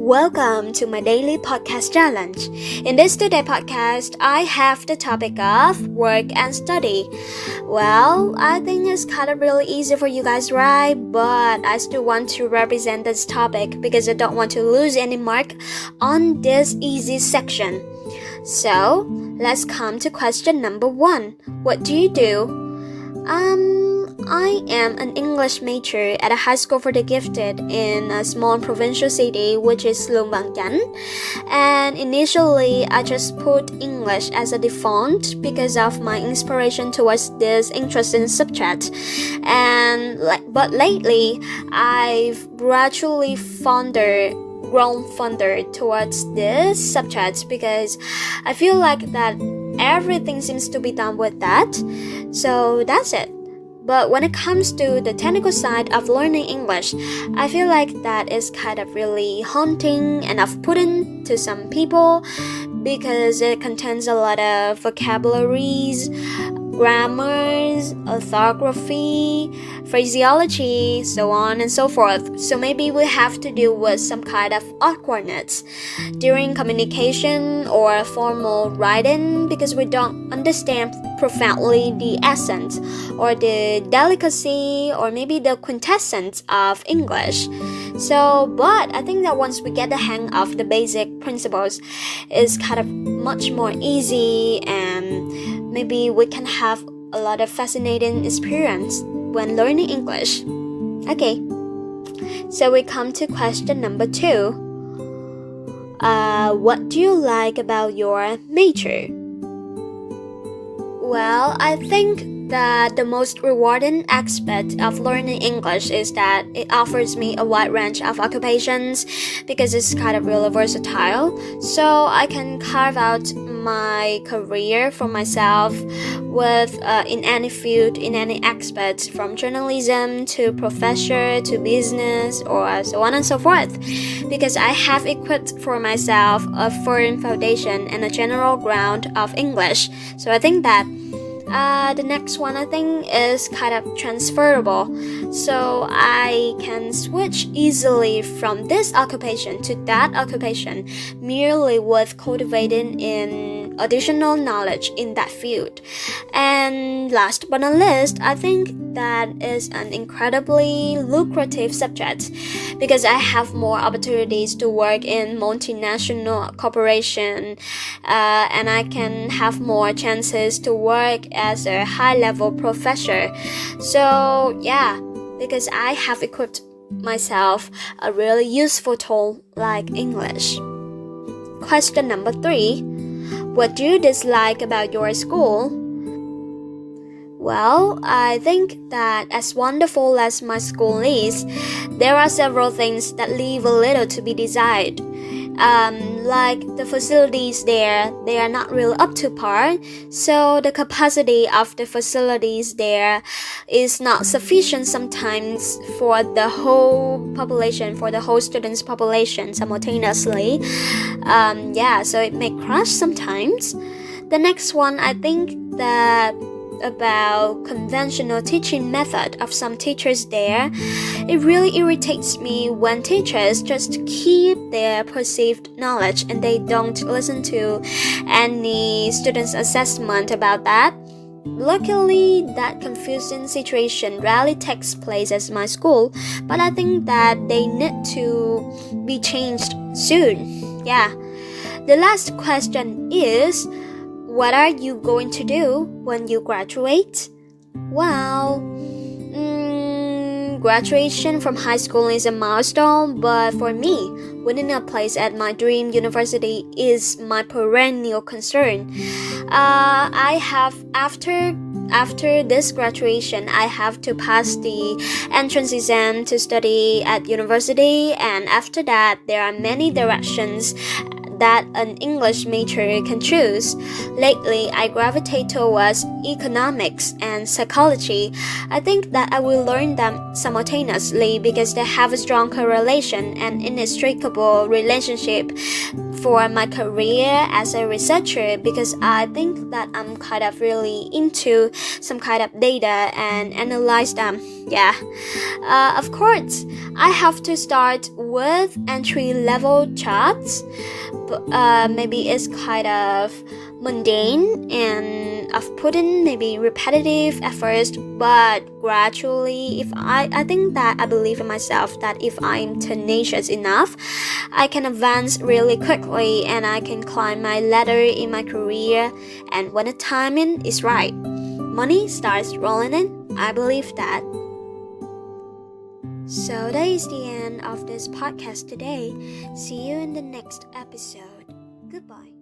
Welcome to my daily podcast challenge. In this today podcast, I have the topic of work and study. Well, I think it's kind of really easy for you guys, right? But I still want to represent this topic because I don't want to lose any mark on this easy section. So, let's come to question number 1. What do you do? I am an English major at a high school for the gifted in a small provincial city, which is Long Vang Chánh. And initially, I just put English as a default because of my inspiration towards this interesting subject. But lately, I've gradually grown fonder towards this subject because I feel like that everything seems to be done with that. So that's it. But when it comes to the technical side of learning English, I feel like that is kind of really haunting and off-putting to some people because it contains a lot of vocabularies, grammars, orthography, phraseology, so on and so forth. So maybe we have to deal with some kind of awkwardness during communication or formal writing because we don't understand profoundly the essence or the delicacy or maybe the quintessence of English. But I think that once we get the hang of the basic principles, it's kind of much more easy and maybe we can have a lot of fascinating experience when learning English. Okay, so we come to question number 2. What do you like about your major? Well, I think that the most rewarding aspect of learning English is that it offers me a wide range of occupations because it's kind of really versatile. So I can carve out my career for myself with in any field, in any aspect, from journalism to professor to business or so on and so forth. Because I have equipped for myself a firm foundation and a general ground of English. So I think that the next one I think is kind of transferable. So I can switch easily from this occupation to that occupation merely with cultivating in additional knowledge in that field. And last but not least, I think that is an incredibly lucrative subject because I have more opportunities to work in multinational corporation and I can have more chances to work as a high-level professor. So yeah, because I have equipped myself a really useful tool like English. Question number 3. What do you dislike about your school? Well, I think that as wonderful as my school is, there are several things that leave a little to be desired. Like the facilities there, they are not really up to par. So the capacity of the facilities there is not sufficient sometimes for the whole population, for the whole students' population simultaneously. So it may crash sometimes. The next one, I think that about conventional teaching method of some teachers there. It really irritates me when teachers just keep their perceived knowledge and they don't listen to any students' assessment about that. Luckily, that confusing situation rarely takes place at my school, but I think that they need to be changed soon. Yeah. The last question is, what are you going to do when you graduate? Well, graduation from high school is a milestone, but for me, winning a place at my dream university is my perennial concern. After this graduation, I have to pass the entrance exam to study at university, and after that, there are many directions that an English major can choose. Lately, I gravitate towards economics and psychology. I think that I will learn them simultaneously because they have a strong correlation and inextricable relationship for my career as a researcher because I think that I'm kind of really into some kind of data and analyze them. Yeah, of course, I have to start with entry-level jobs. Maybe it's kind of mundane and off-putting, maybe repetitive at first, but gradually, if I think that I believe in myself that if I'm tenacious enough, I can advance really quickly and I can climb my ladder in my career. And when the timing is right, money starts rolling in. I believe that. So that is the end of this podcast today. See you in the next episode. Goodbye.